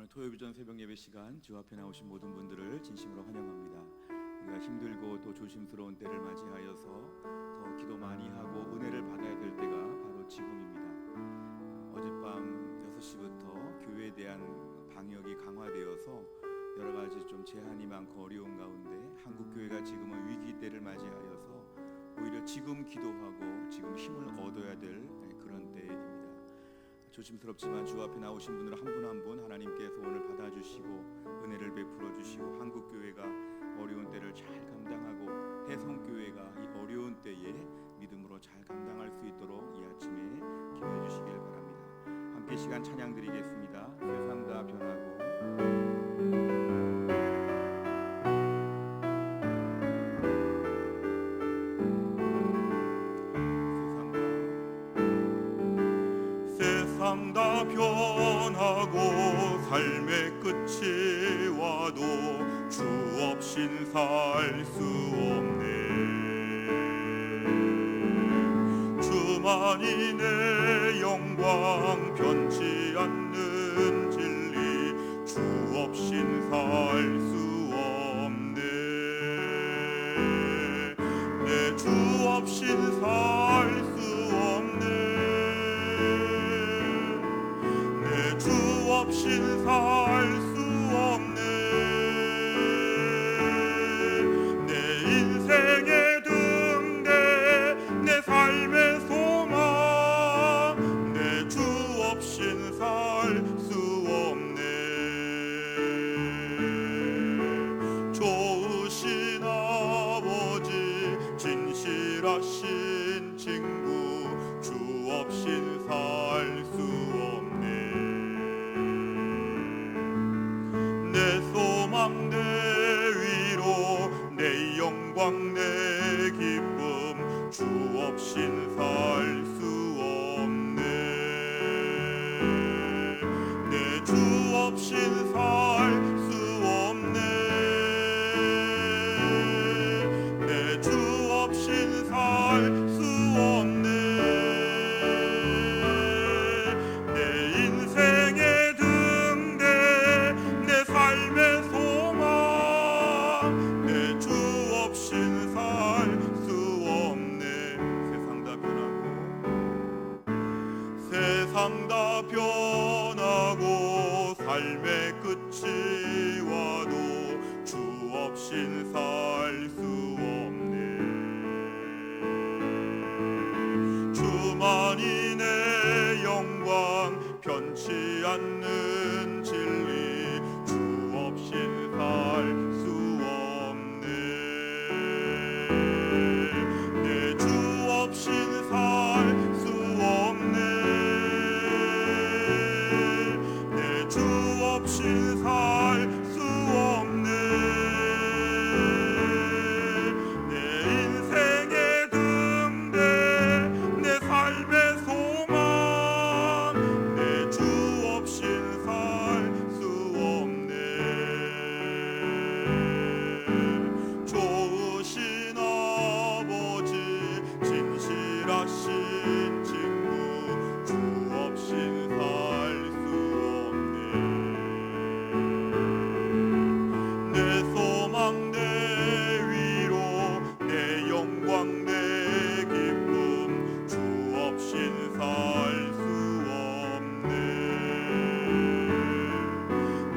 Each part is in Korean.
토요일 새벽 예배 시간 주 앞에 나오신 모든 분들을 진심으로 환영합니다. 우리가 힘들고 또 조심스러운 때를 맞이하여서 더 기도 많이 하고 은혜를 받아야 될 때가 바로 지금입니다. 어젯밤 6시부터 교회에 대한 방역이 강화되어서 여러 가지 좀 제한이 많고 어려운 가운데 한국 교회가 지금은 위기 때를 맞이하여서 오히려 지금 기도하고 지금 힘을 얻어야 될 그런 때입니다. 조심스럽지만 주 앞에 나오신 분들 한 분 한 분 하나님께서 오늘 받아주시고 은혜를 베풀어 주시고 한국 교회가 어려운 때를 잘 감당하고 해성 교회가 이 어려운 때에 믿음으로 잘 감당할 수 있도록 이 아침에 기도해 주시길 바랍니다. 함께 시간 찬양 드리겠습니다. 세상 다 변하고 세상 다 변하고 삶의 끝이 와도 주 없인 살 수 없네. 주만이 내 영광 변치 않는 진리 주 없인 살 수 없네. 내 주 없인 살 수 없네. 주 없인 살 수 없네. 내 인생의 등대 내 삶의 소망 내 주 없인 살 수 없네. 좋으신 아버지 진실하신 친구 주 없인 살 수 없네. 내 소망 내 위로 내 영광 내 기쁨 주 없인 살 수 없네. 내 주 없인 살 수 없네. 내 주 없인 살 수 없네. 내 인생의 등대 내 삶의 소망 내 주 없인 살 수 없네. 세상 다 변하고 세상 다 변하고 삶의 끝이 와도 주 없인 살 수 없네. 주만이 내 영광 변치 않는 진리 주 없인 살 수 없네. 내 주 없인 살 수 없네. 내 주 없인 살 수 없네. 내 인생의 등대 내 삶의 소망 내 주 없인 살 수 없네. 좋으신 아버지 진실하신 친구 주 없인 살 수 없네. 내 소망 내 위로 내 영광 내 기쁨 주 없인 살 수 없네.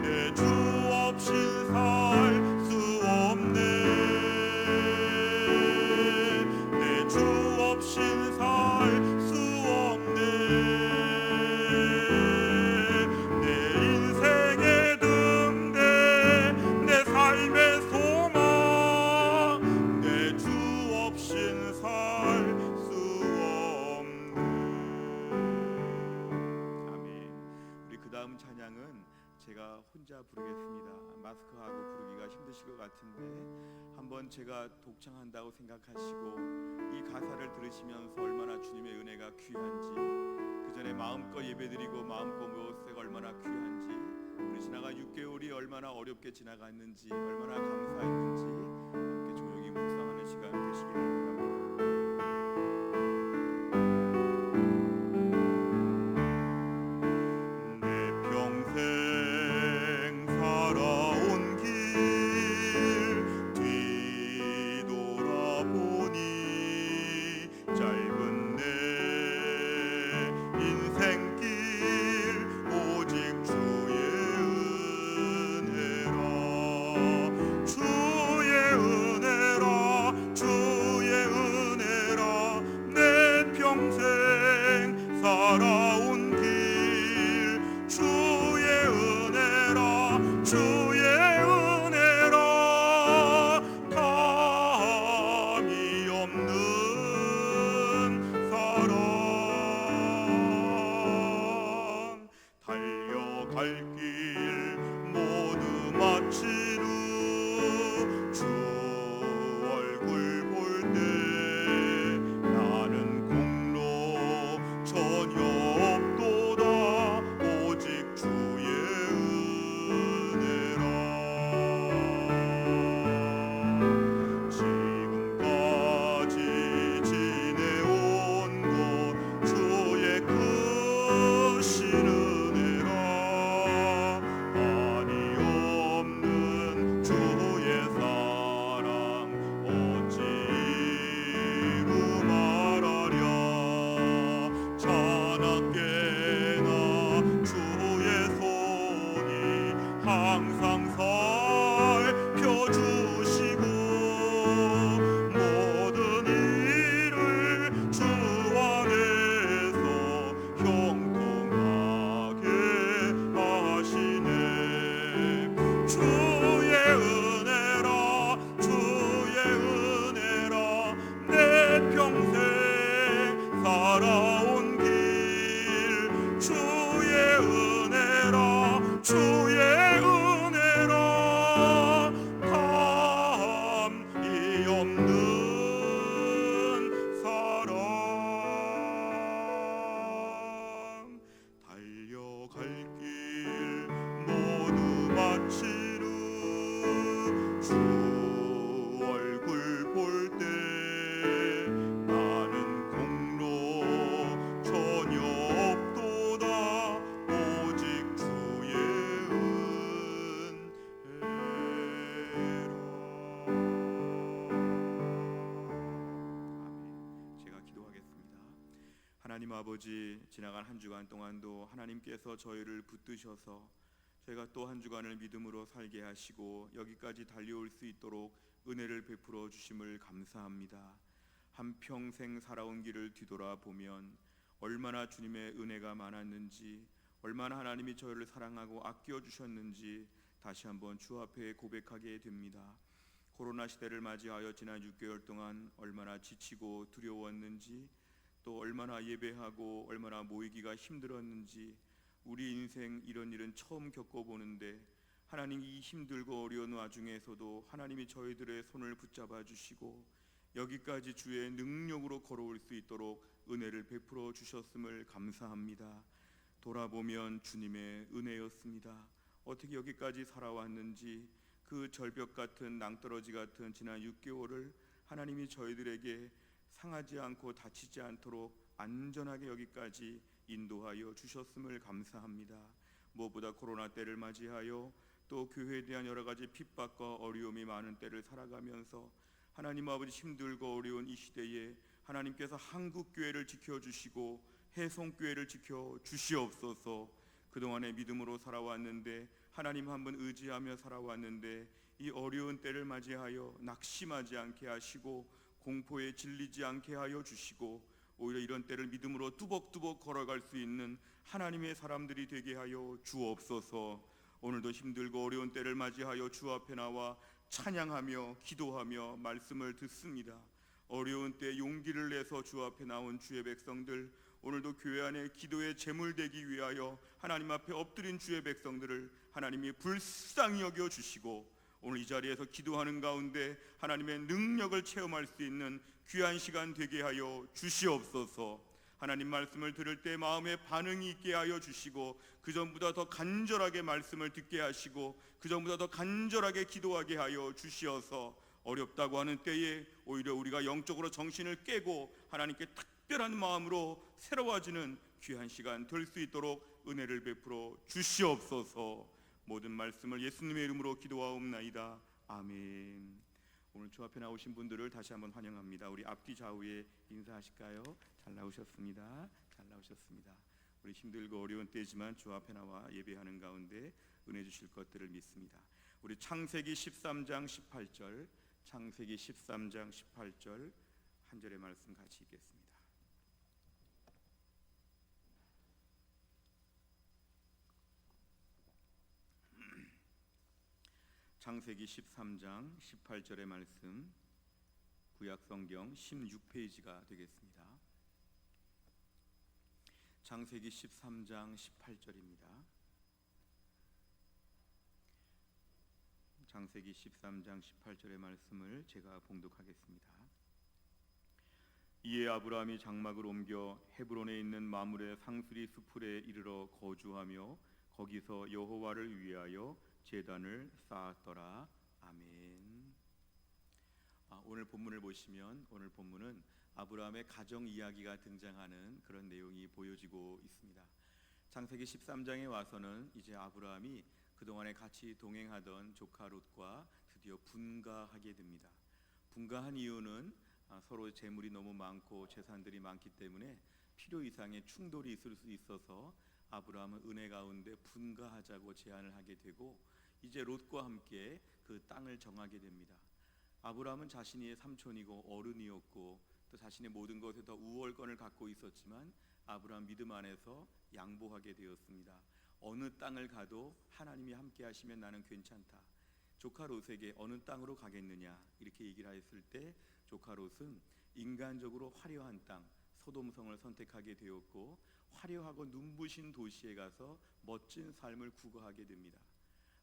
내 주 없인 살 수 없네. 내 주 없인 살 수 없네. 내 인생의 등대 내 삶의 소망 내 주 없인 살 수 없네. 아멘. 우리 그 다음 찬양은 제가 혼자 부르겠습니다. 마스크하고 부르기가 힘드실 것 같은데 한번 제가 독창한다고 생각하시고 이 가사를 들으시면서 얼마나 주님의 은혜가 귀한지 그 전에 마음껏 예배드리고 마음껏 모세가 얼마나 귀한지 우리 지나간 6개월이 얼마나 어렵게 지나갔는지 얼마나 감사했는지 함께 조용히 묵상하는 시간 되시길 바랍니다. 내 평생 하나님 아버지, 지나간 한 주간 동안도 하나님께서 저희를 붙드셔서 저희가 또 한 주간을 믿음으로 살게 하시고 여기까지 달려올 수 있도록 은혜를 베풀어 주심을 감사합니다. 한평생 살아온 길을 뒤돌아보면 얼마나 주님의 은혜가 많았는지, 얼마나 하나님이 저희를 사랑하고 아껴주셨는지 다시 한번 주 앞에 고백하게 됩니다. 코로나 시대를 맞이하여 지난 6개월 동안 얼마나 지치고 두려웠는지, 또 얼마나 예배하고 얼마나 모이기가 힘들었는지, 우리 인생 이런 일은 처음 겪어보는데 하나님 이 힘들고 어려운 와중에서도 하나님이 저희들의 손을 붙잡아 주시고 여기까지 주의 능력으로 걸어올 수 있도록 은혜를 베풀어 주셨음을 감사합니다. 돌아보면 주님의 은혜였습니다. 어떻게 여기까지 살아왔는지, 그 절벽 같은 낭떠러지 같은 지난 6개월을 하나님이 저희들에게 상하지 않고 다치지 않도록 안전하게 여기까지 인도하여 주셨음을 감사합니다. 무엇보다 코로나 때를 맞이하여 또 교회에 대한 여러 가지 핍박과 어려움이 많은 때를 살아가면서 하나님 아버지 힘들고 어려운 이 시대에 하나님께서 한국 교회를 지켜주시고 해송교회를 지켜주시옵소서. 그동안의 믿음으로 살아왔는데, 하나님 한 분 의지하며 살아왔는데 이 어려운 때를 맞이하여 낙심하지 않게 하시고 공포에 질리지 않게 하여 주시고 오히려 이런 때를 믿음으로 뚜벅뚜벅 걸어갈 수 있는 하나님의 사람들이 되게 하여 주옵소서. 오늘도 힘들고 어려운 때를 맞이하여 주 앞에 나와 찬양하며 기도하며 말씀을 듣습니다. 어려운 때 용기를 내서 주 앞에 나온 주의 백성들, 오늘도 교회 안에 기도의 제물 되기 위하여 하나님 앞에 엎드린 주의 백성들을 하나님이 불쌍히 여겨 주시고 오늘 이 자리에서 기도하는 가운데 하나님의 능력을 체험할 수 있는 귀한 시간 되게 하여 주시옵소서. 하나님 말씀을 들을 때 마음에 반응이 있게 하여 주시고 그 전보다 더 간절하게 말씀을 듣게 하시고 그 전보다 더 간절하게 기도하게 하여 주시어서 어렵다고 하는 때에 오히려 우리가 영적으로 정신을 깨고 하나님께 특별한 마음으로 새로워지는 귀한 시간 될 수 있도록 은혜를 베풀어 주시옵소서. 모든 말씀을 예수님의 이름으로 기도하옵나이다. 아멘. 오늘 주 앞에 나오신 분들을 다시 한번 환영합니다. 우리 앞뒤 좌우에 인사하실까요? 잘 나오셨습니다. 잘 나오셨습니다. 우리 힘들고 어려운 때지만 주 앞에 나와 예배하는 가운데 은혜 주실 것들을 믿습니다. 우리 창세기 13장 18절, 창세기 13장 18절 한 절의 말씀 같이 읽겠습니다. 창세기 13장 18절의 말씀, 구약성경 16페이지가 되겠습니다. 창세기 13장 18절입니다. 창세기 13장 18절의 말씀을 제가 봉독하겠습니다. 이에 아브라함이 장막을 옮겨 헤브론에 있는 마므레 상수리 수풀에 이르러 거주하며 거기서 여호와를 위하여 제단을 쌓았더라. 아멘. 오늘 본문을 보시면 오늘 본문은 아브라함의 가정 이야기가 등장하는 그런 내용이 보여지고 있습니다. 창세기 13장에 와서는 이제 아브라함이 그동안에 같이 동행하던 조카 롯과 드디어 분가하게 됩니다. 분가한 이유는 서로 재물이 너무 많고 재산들이 많기 때문에 필요 이상의 충돌이 있을 수 있어서 아브라함은 은혜 가운데 분가하자고 제안을 하게 되고 이제 롯과 함께 그 땅을 정하게 됩니다. 아브라함은 자신이 삼촌이고 어른이었고 또 자신의 모든 것에 더 우월권을 갖고 있었지만 아브라함 믿음 안에서 양보하게 되었습니다. 어느 땅을 가도 하나님이 함께 하시면 나는 괜찮다. 조카 롯에게 어느 땅으로 가겠느냐 이렇게 얘기를 했을 때 조카 롯은 인간적으로 화려한 땅 소돔성을 선택하게 되었고 화려하고 눈부신 도시에 가서 멋진 삶을 구가하게 됩니다.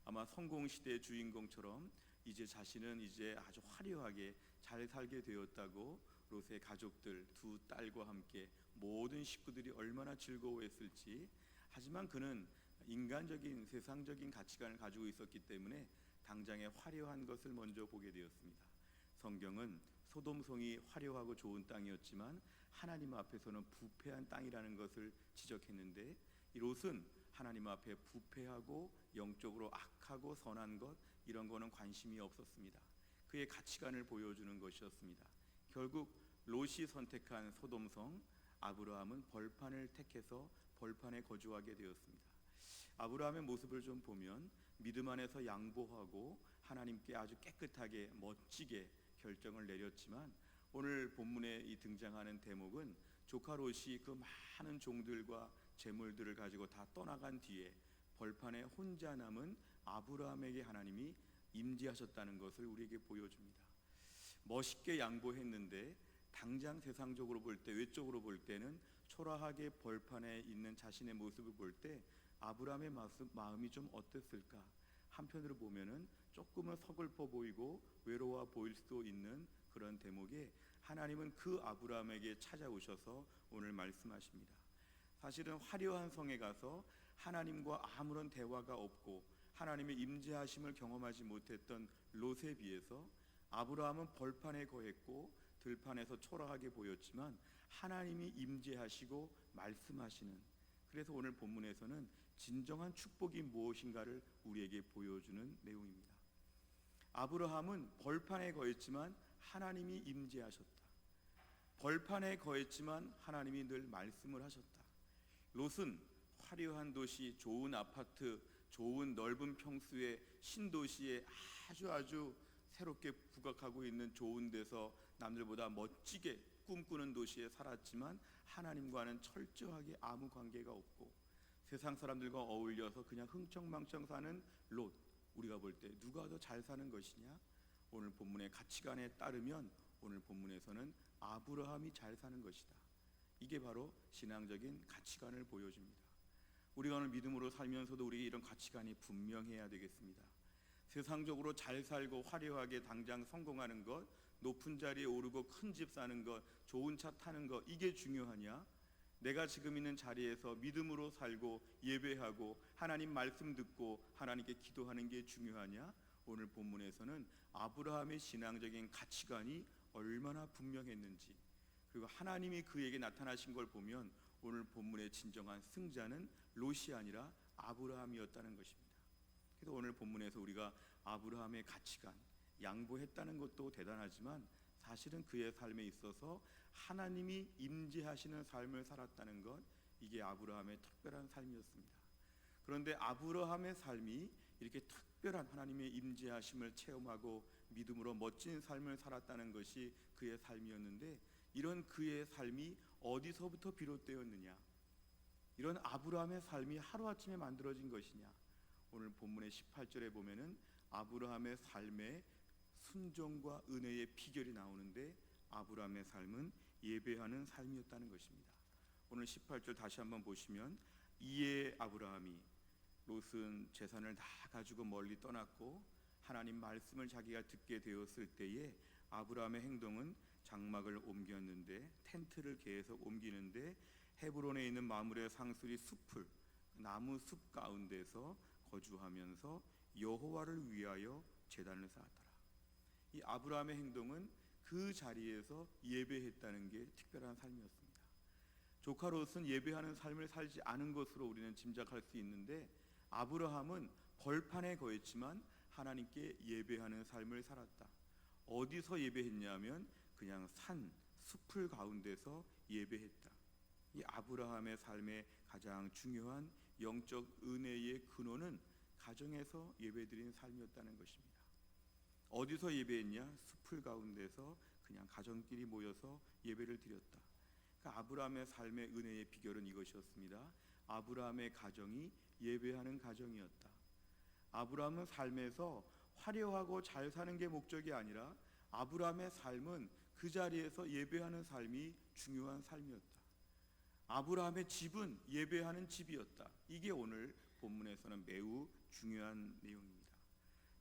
아마 성공시대의 주인공처럼 이제 자신은 이제 아주 화려하게 잘 살게 되었다고 롯의 가족들 두 딸과 함께 모든 식구들이 얼마나 즐거워했을지. 하지만 그는 인간적인 세상적인 가치관을 가지고 있었기 때문에 당장의 화려한 것을 먼저 보게 되었습니다. 성경은 소돔성이 화려하고 좋은 땅이었지만 하나님 앞에서는 부패한 땅이라는 것을 지적했는데 이 롯은 하나님 앞에 부패하고 영적으로 악하고 선한 것 이런 거는 관심이 없었습니다. 그의 가치관을 보여주는 것이었습니다. 결국 롯이 선택한 소돔성, 아브라함은 벌판을 택해서 벌판에 거주하게 되었습니다. 아브라함의 모습을 좀 보면 믿음 안에서 양보하고 하나님께 아주 깨끗하게 멋지게 결정을 내렸지만, 오늘 본문에 이 등장하는 대목은 조카 롯이 그 많은 종들과 재물들을 가지고 다 떠나간 뒤에 벌판에 혼자 남은 아브라함에게 하나님이 임재하셨다는 것을 우리에게 보여줍니다. 멋있게 양보했는데 당장 세상적으로 볼 때, 외적으로 볼 때는 초라하게 벌판에 있는 자신의 모습을 볼 때 아브라함의 마음이 좀 어땠을까? 한편으로 보면은 조금은 서글퍼 보이고 외로워 보일 수도 있는 그런 대목에 하나님은 그 아브라함에게 찾아오셔서 오늘 말씀하십니다. 사실은 화려한 성에 가서 하나님과 아무런 대화가 없고 하나님의 임재하심을 경험하지 못했던 롯에 비해서 아브라함은 벌판에 거했고 들판에서 초라하게 보였지만 하나님이 임재하시고 말씀하시는, 그래서 오늘 본문에서는 진정한 축복이 무엇인가를 우리에게 보여주는 내용입니다. 아브라함은 벌판에 거했지만 하나님이 임재하셨다. 벌판에 거했지만 하나님이 늘 말씀을 하셨다. 롯은 화려한 도시, 좋은 아파트, 좋은 넓은 평수의 신도시에 아주 새롭게 부각하고 있는 좋은 데서 남들보다 멋지게 꿈꾸는 도시에 살았지만 하나님과는 철저하게 아무 관계가 없고 세상 사람들과 어울려서 그냥 흥청망청 사는 롯, 우리가 볼 때 누가 더 잘 사는 것이냐? 오늘 본문의 가치관에 따르면 오늘 본문에서는 아브라함이 잘 사는 것이다. 이게 바로 신앙적인 가치관을 보여줍니다. 우리가 오늘 믿음으로 살면서도 우리에게 이런 가치관이 분명해야 되겠습니다. 세상적으로 잘 살고 화려하게 당장 성공하는 것, 높은 자리에 오르고 큰 집 사는 것, 좋은 차 타는 것, 이게 중요하냐? 내가 지금 있는 자리에서 믿음으로 살고 예배하고 하나님 말씀 듣고 하나님께 기도하는 게 중요하냐? 오늘 본문에서는 아브라함의 신앙적인 가치관이 얼마나 분명했는지, 그리고 하나님이 그에게 나타나신 걸 보면 오늘 본문의 진정한 승자는 롯이 아니라 아브라함이었다는 것입니다. 그래서 오늘 본문에서 우리가 아브라함의 가치관, 양보했다는 것도 대단하지만 사실은 그의 삶에 있어서 하나님이 임재하시는 삶을 살았다는 것, 이게 아브라함의 특별한 삶이었습니다. 그런데 아브라함의 삶이 이렇게 특별한 하나님의 임재하심을 체험하고 믿음으로 멋진 삶을 살았다는 것이 그의 삶이었는데, 이런 그의 삶이 어디서부터 비롯되었느냐? 이런 아브라함의 삶이 하루아침에 만들어진 것이냐? 오늘 본문의 18절에 보면은 아브라함의 삶의 순종과 은혜의 비결이 나오는데, 아브라함의 삶은 예배하는 삶이었다는 것입니다. 오늘 18절 다시 한번 보시면, 이에 아브라함이, 롯은 재산을 다 가지고 멀리 떠났고 하나님 말씀을 자기가 듣게 되었을 때에 아브라함의 행동은 장막을 옮겼는데, 텐트를 계속 옮기는데 헤브론에 있는 마므레 상수리 숲을, 나무 숲 가운데서 거주하면서 여호와를 위하여 제단을 쌓았더라. 이 아브라함의 행동은 그 자리에서 예배했다는 게 특별한 삶이었습니다. 조카 롯은 예배하는 삶을 살지 않은 것으로 우리는 짐작할 수 있는데, 아브라함은 벌판에 거했지만 하나님께 예배하는 삶을 살았다. 어디서 예배했냐면 그냥 산, 숲을 가운데서 예배했다. 이 아브라함의 삶의 가장 중요한 영적 은혜의 근원은 가정에서 예배드린 삶이었다는 것입니다. 어디서 예배했냐? 숲을 가운데서 그냥 가정끼리 모여서 예배를 드렸다. 그러니까 아브라함의 삶의 은혜의 비결은 이것이었습니다. 아브라함의 가정이 예배하는 가정이었다. 아브라함은 삶에서 화려하고 잘 사는 게 목적이 아니라 아브라함의 삶은 그 자리에서 예배하는 삶이 중요한 삶이었다. 아브라함의 집은 예배하는 집이었다. 이게 오늘 본문에서는 매우 중요한 내용입니다.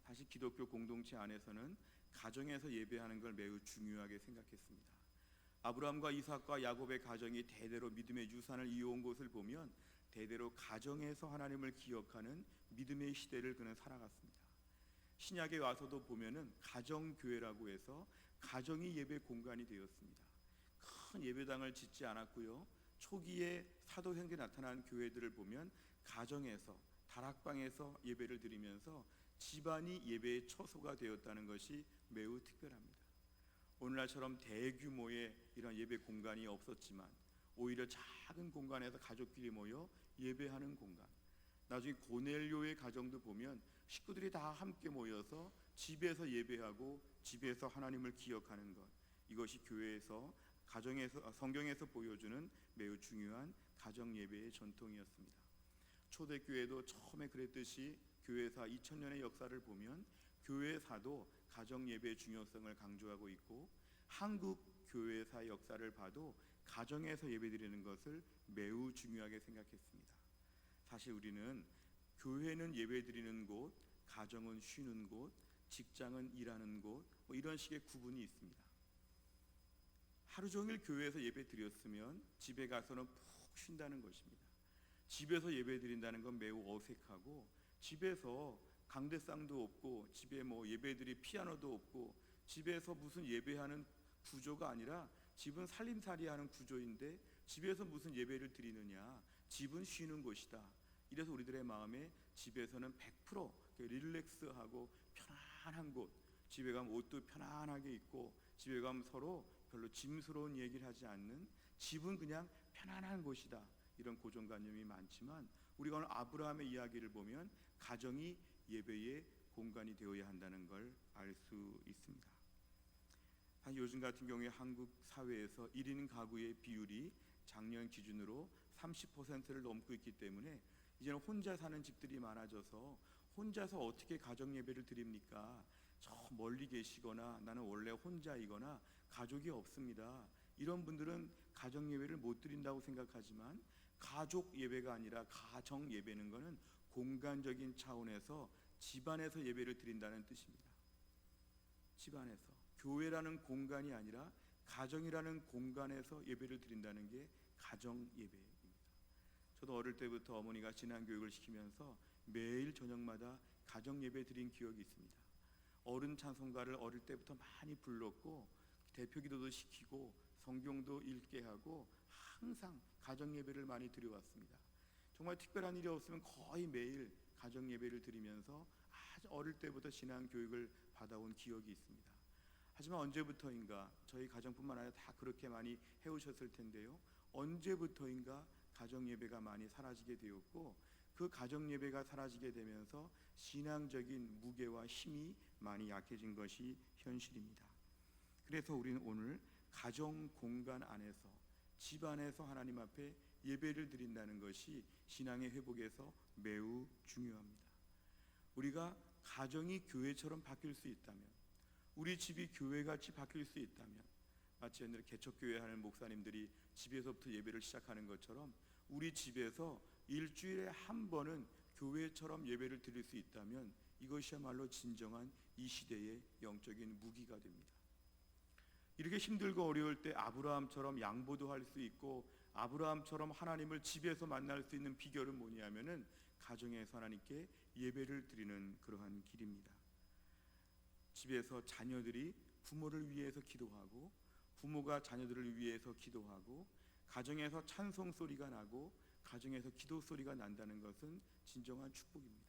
사실 기독교 공동체 안에서는 가정에서 예배하는 걸 매우 중요하게 생각했습니다. 아브라함과 이삭과 야곱의 가정이 대대로 믿음의 유산을 이어온 것을 보면 대대로 가정에서 하나님을 기억하는 믿음의 시대를 그는 살아갔습니다. 신약에 와서도 보면은 가정교회라고 해서 가정이 예배 공간이 되었습니다. 큰 예배당을 짓지 않았고요. 초기에 사도행전에 나타난 교회들을 보면 가정에서, 다락방에서 예배를 드리면서 집안이 예배의 처소가 되었다는 것이 매우 특별합니다. 오늘날처럼 대규모의 이런 예배 공간이 없었지만 오히려 작은 공간에서 가족끼리 모여 예배하는 공간. 나중에 고넬료의 가정도 보면 식구들이 다 함께 모여서 집에서 예배하고 집에서 하나님을 기억하는 것. 이것이 교회에서 가정에서 성경에서 보여주는 매우 중요한 가정 예배의 전통이었습니다. 초대교회도 처음에 그랬듯이 교회사 2000년의 역사를 보면 교회사도 가정 예배의 중요성을 강조하고 있고, 한국 교회사 역사를 봐도 가정에서 예배드리는 것을 매우 중요하게 생각했습니다. 사실 우리는 교회는 예배드리는 곳, 가정은 쉬는 곳, 직장은 일하는 곳, 이런 식의 구분이 있습니다. 하루 종일 교회에서 예배 드렸으면 집에 가서는 푹 쉰다는 것입니다. 집에서 예배 드린다는 건 매우 어색하고, 집에서 강대상도 없고, 집에 예배 드릴 피아노도 없고, 집에서 무슨 예배하는 구조가 아니라 집은 살림살이 하는 구조인데 집에서 무슨 예배를 드리느냐, 집은 쉬는 곳이다. 이래서 우리들의 마음에 집에서는 100% 릴렉스하고 편안한 곳, 집에 가면 옷도 편안하게 입고, 집에 가면 서로 별로 짐스러운 얘기를 하지 않는, 집은 그냥 편안한 곳이다, 이런 고정관념이 많지만, 우리가 오늘 아브라함의 이야기를 보면 가정이 예배의 공간이 되어야 한다는 걸 알 수 있습니다. 요즘 같은 경우에 한국 사회에서 1인 가구의 비율이 작년 기준으로 30%를 넘고 있기 때문에 이제는 혼자 사는 집들이 많아져서 혼자서 어떻게 가정 예배를 드립니까? 저 멀리 계시거나 나는 원래 혼자이거나 가족이 없습니다. 이런 분들은 가정 예배를 못 드린다고 생각하지만, 가족 예배가 아니라 가정 예배는 것은 공간적인 차원에서 집안에서 예배를 드린다는 뜻입니다. 집안에서, 교회라는 공간이 아니라 가정이라는 공간에서 예배를 드린다는 게 가정 예배입니다. 저도 어릴 때부터 어머니가 신앙교육을 시키면서 매일 저녁마다 가정 예배 드린 기억이 있습니다. 어른 찬송가를 어릴 때부터 많이 불렀고, 대표기도도 시키고 성경도 읽게 하고 항상 가정 예배를 많이 드려왔습니다. 정말 특별한 일이 없으면 거의 매일 가정 예배를 드리면서 아주 어릴 때부터 신앙 교육을 받아온 기억이 있습니다. 하지만 언제부터인가, 저희 가정뿐만 아니라 다 그렇게 많이 해오셨을 텐데요, 언제부터인가 가정 예배가 많이 사라지게 되었고, 그 가정 예배가 사라지게 되면서 신앙적인 무게와 힘이 많이 약해진 것이 현실입니다. 그래서 우리는 오늘 가정 공간 안에서, 집 안에서 하나님 앞에 예배를 드린다는 것이 신앙의 회복에서 매우 중요합니다. 우리가 가정이 교회처럼 바뀔 수 있다면, 우리 집이 교회같이 바뀔 수 있다면, 마치 옛날에 개척교회 하는 목사님들이 집에서부터 예배를 시작하는 것처럼 우리 집에서 일주일에 한 번은 교회처럼 예배를 드릴 수 있다면, 이것이야말로 진정한 이 시대의 영적인 무기가 됩니다. 이렇게 힘들고 어려울 때 아브라함처럼 양보도 할 수 있고, 아브라함처럼 하나님을 집에서 만날 수 있는 비결은 뭐냐면은 가정에서 하나님께 예배를 드리는 그러한 길입니다. 집에서 자녀들이 부모를 위해서 기도하고, 부모가 자녀들을 위해서 기도하고, 가정에서 찬송 소리가 나고 가정에서 기도 소리가 난다는 것은 진정한 축복입니다.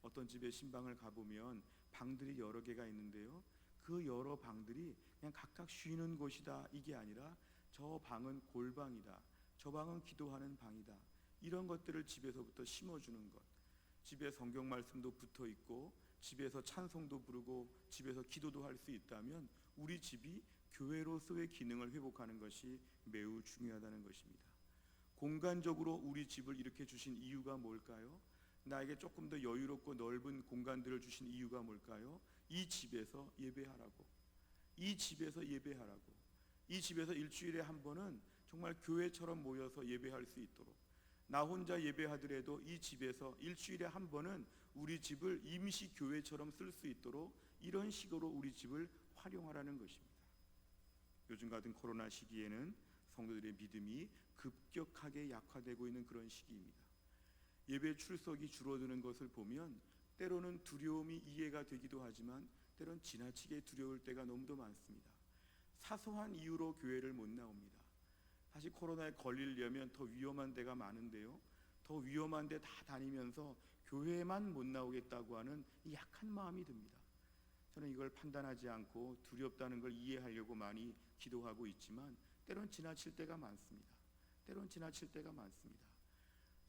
어떤 집에 신방을 가보면 방들이 여러 개가 있는데요, 그 여러 방들이 그냥 각각 쉬는 곳이다, 이게 아니라 저 방은 골방이다, 저 방은 기도하는 방이다, 이런 것들을 집에서부터 심어주는 것. 집에 성경 말씀도 붙어 있고, 집에서 찬송도 부르고, 집에서 기도도 할 수 있다면 우리 집이 교회로서의 기능을 회복하는 것이 매우 중요하다는 것입니다. 공간적으로 우리 집을 이렇게 주신 이유가 뭘까요? 나에게 조금 더 여유롭고 넓은 공간들을 주신 이유가 뭘까요? 이 집에서 예배하라고, 이 집에서 예배하라고, 이 집에서 일주일에 한 번은 정말 교회처럼 모여서 예배할 수 있도록, 나 혼자 예배하더라도 이 집에서 일주일에 한 번은 우리 집을 임시 교회처럼 쓸 수 있도록, 이런 식으로 우리 집을 활용하라는 것입니다. 요즘 같은 코로나 시기에는 성도들의 믿음이 급격하게 약화되고 있는 그런 시기입니다. 예배 출석이 줄어드는 것을 보면 때로는 두려움이 이해가 되기도 하지만, 때로는 지나치게 두려울 때가 너무도 많습니다. 사소한 이유로 교회를 못 나옵니다. 사실 코로나에 걸리려면 더 위험한 데가 많은데요, 더 위험한 데 다 다니면서 교회만 못 나오겠다고 하는 이 약한 마음이 듭니다. 저는 이걸 판단하지 않고 두렵다는 걸 이해하려고 많이 기도하고 있지만, 때로는 지나칠 때가 많습니다. 때론 지나칠 때가 많습니다.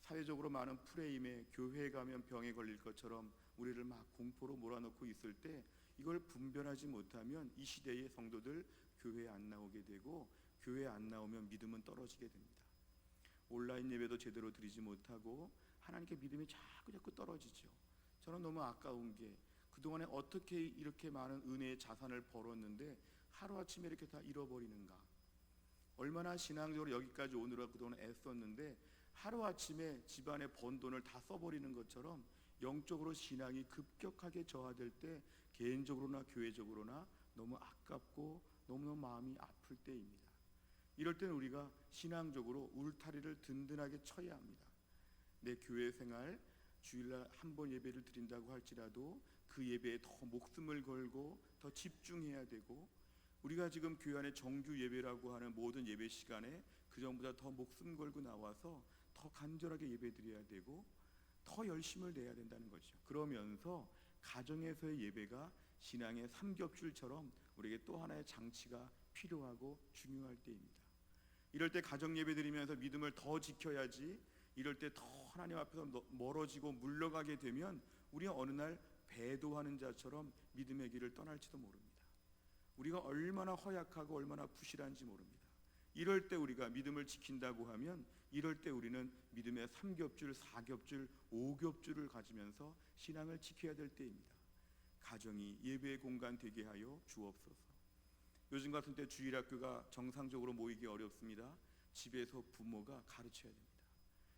사회적으로 많은 프레임에 교회에 가면 병에 걸릴 것처럼 우리를 막 공포로 몰아넣고 있을 때 이걸 분별하지 못하면 이 시대의 성도들 교회에 안 나오게 되고, 교회에 안 나오면 믿음은 떨어지게 됩니다. 온라인 예배도 제대로 드리지 못하고 하나님께 믿음이 자꾸 떨어지죠. 저는 너무 아까운 게, 그동안에 어떻게 이렇게 많은 은혜의 자산을 벌었는데 하루아침에 이렇게 다 잃어버리는가. 얼마나 신앙적으로 여기까지 오느라 그동안 애썼는데 하루아침에 집안에 번 돈을 다 써버리는 것처럼 영적으로 신앙이 급격하게 저하될 때 개인적으로나 교회적으로나 너무 아깝고 너무너무 마음이 아플 때입니다. 이럴 때는 우리가 신앙적으로 울타리를 든든하게 쳐야 합니다. 내 교회 생활, 주일날 한 번 예배를 드린다고 할지라도 그 예배에 더 목숨을 걸고 더 집중해야 되고, 우리가 지금 교회 안에 정규 예배라고 하는 모든 예배 시간에 그 전보다 더 목숨 걸고 나와서 더 간절하게 예배 드려야 되고 더 열심을 내야 된다는 거죠. 그러면서 가정에서의 예배가 신앙의 삼겹줄처럼 우리에게 또 하나의 장치가 필요하고 중요할 때입니다. 이럴 때 가정 예배 드리면서 믿음을 더 지켜야지, 이럴 때 더 하나님 앞에서 멀어지고 물러가게 되면 우리가 어느 날 배도하는 자처럼 믿음의 길을 떠날지도 모릅니다. 우리가 얼마나 허약하고 얼마나 부실한지 모릅니다. 이럴 때 우리가 믿음을 지킨다고 하면, 이럴 때 우리는 믿음의 3겹줄, 4겹줄, 5겹줄을 가지면서 신앙을 지켜야 될 때입니다. 가정이 예배의 공간 되게 하여 주옵소서. 요즘 같은 때 주일학교가 정상적으로 모이기 어렵습니다. 집에서 부모가 가르쳐야 됩니다.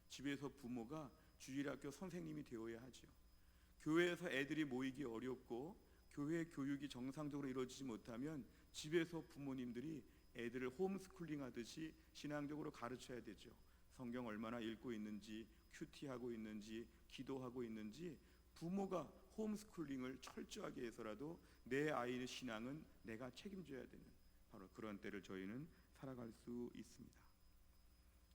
집에서 부모가 주일학교 선생님이 되어야 하죠. 교회에서 애들이 모이기 어렵고 교회 교육이 정상적으로 이루어지지 못하면 집에서 부모님들이 애들을 홈스쿨링 하듯이 신앙적으로 가르쳐야 되죠. 성경 얼마나 읽고 있는지, 큐티하고 있는지, 기도하고 있는지 부모가 홈스쿨링을 철저하게 해서라도 내 아이의 신앙은 내가 책임져야 되는, 바로 그런 때를 저희는 살아갈 수 있습니다.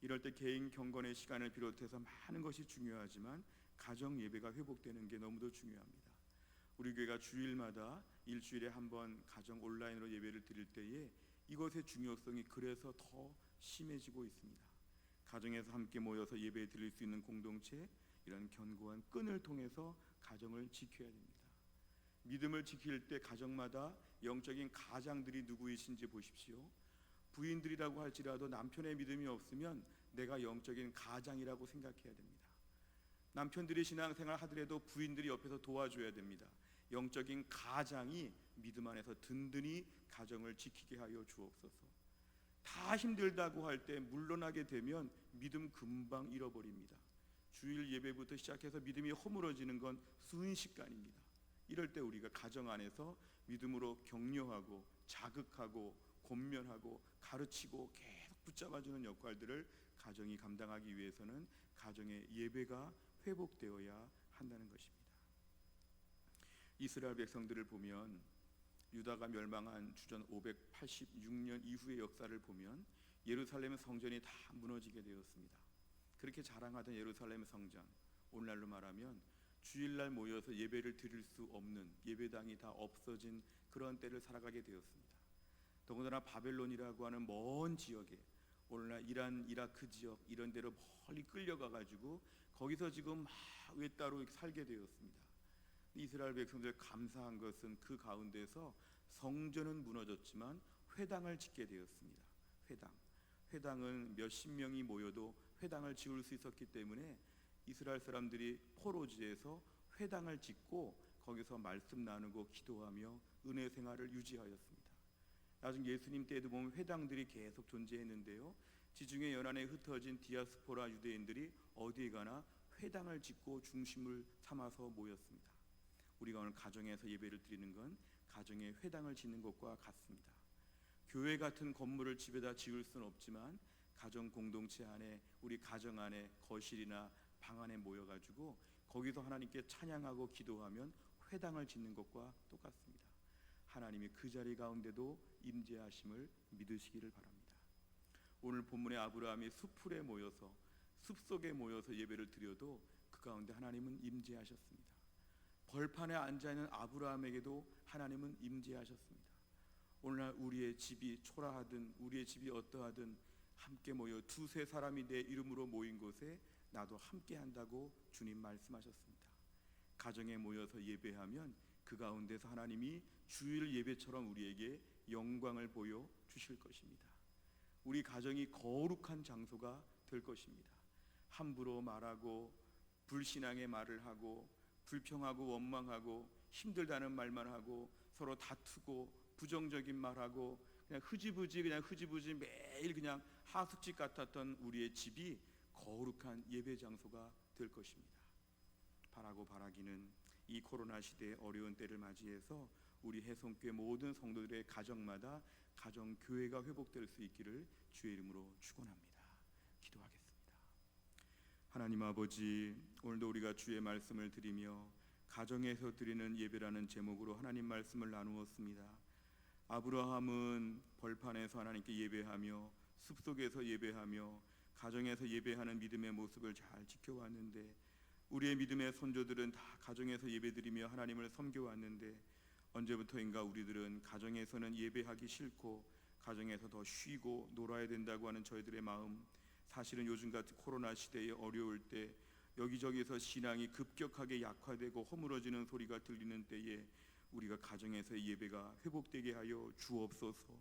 이럴 때 개인 경건의 시간을 비롯해서 많은 것이 중요하지만 가정 예배가 회복되는 게 너무도 중요합니다. 우리 교회가 주일마다 일주일에 한 번 가정 온라인으로 예배를 드릴 때에 이것의 중요성이 그래서 더 심해지고 있습니다. 가정에서 함께 모여서 예배 드릴 수 있는 공동체, 이런 견고한 끈을 통해서 가정을 지켜야 됩니다. 믿음을 지킬 때 가정마다 영적인 가장들이 누구이신지 보십시오. 부인들이라고 할지라도 남편의 믿음이 없으면 내가 영적인 가장이라고 생각해야 됩니다. 남편들이 신앙생활 하더라도 부인들이 옆에서 도와줘야 됩니다. 영적인 가장이 믿음 안에서 든든히 가정을 지키게 하여 주옵소서. 다 힘들다고 할 때 물러나게 되면 믿음 금방 잃어버립니다. 주일 예배부터 시작해서 믿음이 허물어지는 건 순식간입니다. 이럴 때 우리가 가정 안에서 믿음으로 격려하고 자극하고 권면하고 가르치고 계속 붙잡아주는 역할들을 가정이 감당하기 위해서는 가정의 예배가 회복되어야 한다는 것입니다. 이스라엘 백성들을 보면 유다가 멸망한 주전 586년 이후의 역사를 보면 예루살렘 성전이 다 무너지게 되었습니다. 그렇게 자랑하던 예루살렘 성전, 오늘날로 말하면 주일날 모여서 예배를 드릴 수 없는, 예배당이 다 없어진 그런 때를 살아가게 되었습니다. 더군다나 바벨론이라고 하는 먼 지역에, 오늘날 이란, 이라크 지역 이런 데로 멀리 끌려가 가지고 거기서 지금 막 외따로 살게 되었습니다. 이스라엘 백성들 감사한 것은 그 가운데서 성전은 무너졌지만 회당을 짓게 되었습니다. 회당은 몇십 명이 모여도 회당을 지을 수 있었기 때문에 이스라엘 사람들이 포로지에서 회당을 짓고 거기서 말씀 나누고 기도하며 은혜 생활을 유지하였습니다. 나중 예수님 때에도 보면 회당들이 계속 존재했는데요, 지중해 연안에 흩어진 디아스포라 유대인들이 어디에 가나 회당을 짓고 중심을 삼아서 모였습니다. 우리가 오늘 가정에서 예배를 드리는 건 가정에 회당을 짓는 것과 같습니다. 교회 같은 건물을 집에다 지을 수는 없지만 가정 공동체 안에, 우리 가정 안에 거실이나 방 안에 모여가지고 거기서 하나님께 찬양하고 기도하면 회당을 짓는 것과 똑같습니다. 하나님이 그 자리 가운데도 임재하심을 믿으시기를 바랍니다. 오늘 본문의 아브라함이 숲풀에 모여서, 숲속에 모여서 예배를 드려도 그 가운데 하나님은 임재하셨습니다. 벌판에 앉아있는 아브라함에게도 하나님은 임재하셨습니다. 오늘날 우리의 집이 초라하든 우리의 집이 어떠하든 함께 모여 두세 사람이 내 이름으로 모인 곳에 나도 함께 한다고 주님 말씀하셨습니다. 가정에 모여서 예배하면 그 가운데서 하나님이 주일 예배처럼 우리에게 영광을 보여 주실 것입니다. 우리 가정이 거룩한 장소가 될 것입니다. 함부로 말하고 불신앙의 말을 하고 불평하고 원망하고 힘들다는 말만 하고 서로 다투고 부정적인 말하고 그냥 흐지부지 매일 그냥 하숙집 같았던 우리의 집이 거룩한 예배 장소가 될 것입니다. 바라기는 이 코로나 시대의 어려운 때를 맞이해서 우리 해성교회 모든 성도들의 가정마다 가정교회가 회복될 수 있기를 주의 이름으로 축원합니다. 기도하겠습니다. 하나님 아버지, 오늘도 우리가 주의 말씀을 드리며 가정에서 드리는 예배라는 제목으로 하나님 말씀을 나누었습니다. 아브라함은 벌판에서 하나님께 예배하며 숲속에서 예배하며 가정에서 예배하는 믿음의 모습을 잘 지켜왔는데, 우리의 믿음의 선조들은 다 가정에서 예배드리며 하나님을 섬겨왔는데, 언제부터인가 우리들은 가정에서는 예배하기 싫고 가정에서 더 쉬고 놀아야 된다고 하는 저희들의 마음, 사실은 요즘 같은 코로나 시대에 어려울 때 여기저기서 신앙이 급격하게 약화되고 허물어지는 소리가 들리는 때에 우리가 가정에서의 예배가 회복되게 하여 주옵소서.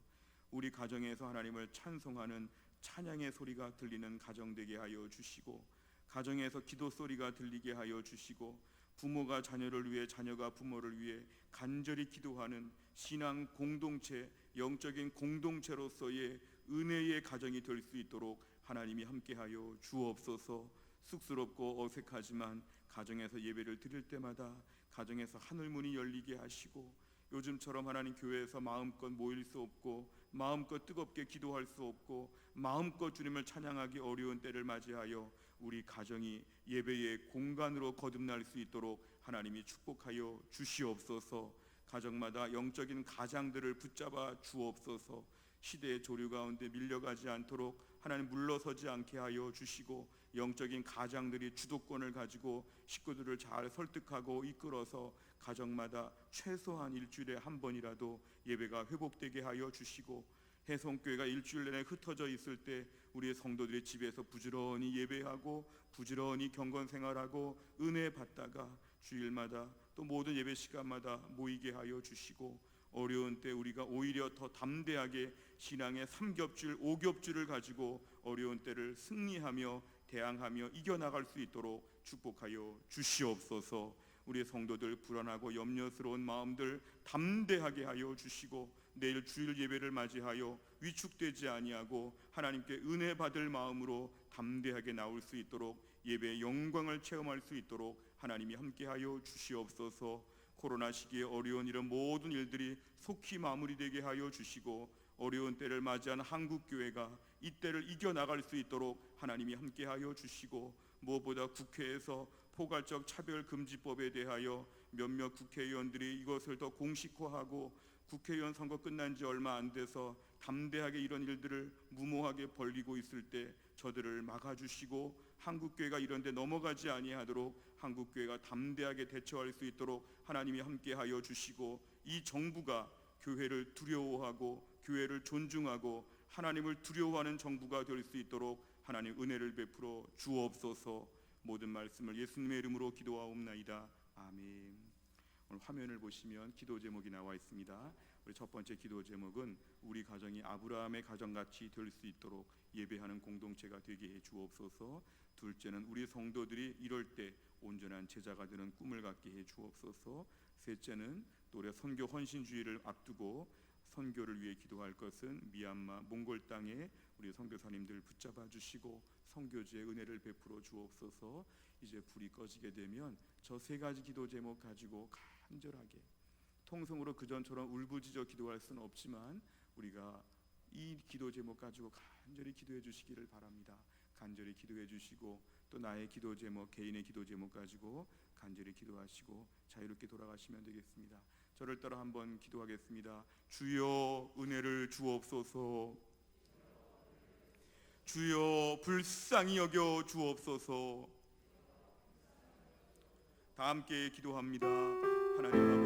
우리 가정에서 하나님을 찬송하는 찬양의 소리가 들리는 가정 되게 하여 주시고, 가정에서 기도 소리가 들리게 하여 주시고, 부모가 자녀를 위해 자녀가 부모를 위해 간절히 기도하는 신앙 공동체, 영적인 공동체로서의 은혜의 가정이 될 수 있도록 하나님이 함께하여 주옵소서. 쑥스럽고 어색하지만 가정에서 예배를 드릴 때마다 가정에서 하늘문이 열리게 하시고, 요즘처럼 하나님 교회에서 마음껏 모일 수 없고 마음껏 뜨겁게 기도할 수 없고 마음껏 주님을 찬양하기 어려운 때를 맞이하여 우리 가정이 예배의 공간으로 거듭날 수 있도록 하나님이 축복하여 주시옵소서. 가정마다 영적인 가장들을 붙잡아 주옵소서. 시대의 조류 가운데 밀려가지 않도록 하나님 물러서지 않게 하여 주시고, 영적인 가장들이 주도권을 가지고 식구들을 잘 설득하고 이끌어서 가정마다 최소한 일주일에 한 번이라도 예배가 회복되게 하여 주시고, 해성교회가 일주일 내내 흩어져 있을 때 우리의 성도들이 집에서 부지런히 예배하고 부지런히 경건생활하고 은혜 받다가 주일마다 또 모든 예배 시간마다 모이게 하여 주시고, 어려운 때 우리가 오히려 더 담대하게 신앙의 3겹줄 5겹줄을 가지고 어려운 때를 승리하며 대항하며 이겨나갈 수 있도록 축복하여 주시옵소서. 우리의 성도들 불안하고 염려스러운 마음들 담대하게 하여 주시고, 내일 주일 예배를 맞이하여 위축되지 아니하고 하나님께 은혜 받을 마음으로 담대하게 나올 수 있도록 예배의 영광을 체험할 수 있도록 하나님이 함께하여 주시옵소서. 코로나 시기에 어려운 이런 모든 일들이 속히 마무리되게 하여 주시고, 어려운 때를 맞이한 한국교회가 이 때를 이겨나갈 수 있도록 하나님이 함께하여 주시고, 무엇보다 국회에서 포괄적 차별금지법에 대하여 몇몇 국회의원들이 이것을 더 공식화하고 국회의원 선거 끝난 지 얼마 안 돼서 담대하게 이런 일들을 무모하게 벌리고 있을 때 저들을 막아주시고, 한국교회가 이런 데 넘어가지 아니하도록 한국교회가 담대하게 대처할 수 있도록 하나님이 함께하여 주시고, 이 정부가 교회를 두려워하고 교회를 존중하고 하나님을 두려워하는 정부가 될 수 있도록 하나님 은혜를 베풀어 주옵소서. 모든 말씀을 예수님의 이름으로 기도하옵나이다. 아멘. 오늘 화면을 보시면 기도 제목이 나와 있습니다. 우리 첫 번째 기도 제목은 우리 가정이 아브라함의 가정같이 될 수 있도록 예배하는 공동체가 되게 해 주옵소서. 둘째는 우리 성도들이 이럴 때 온전한 제자가 되는 꿈을 갖게 해 주옵소서. 셋째는 또 우리 선교 헌신주의를 앞두고 선교를 위해 기도할 것은 미얀마 몽골 땅에 우리 선교사님들 붙잡아 주시고 선교지의 은혜를 베풀어 주옵소서. 이제 불이 꺼지게 되면 저 세 가지 기도 제목 가지고 간절하게, 통성으로 그전처럼 울부짖어 기도할 수는 없지만 우리가 이 기도 제목 가지고 간절히 기도해 주시기를 바랍니다. 간절히 기도해 주시고, 또 나의 기도 제목, 개인의 기도 제목 가지고 간절히 기도하시고 자유롭게 돌아가시면 되겠습니다. 저를 따라 한번 기도하겠습니다. 주여 은혜를 주옵소서. 주여 불쌍히 여겨 주옵소서. 다 함께 기도합니다. 하나님 아버지,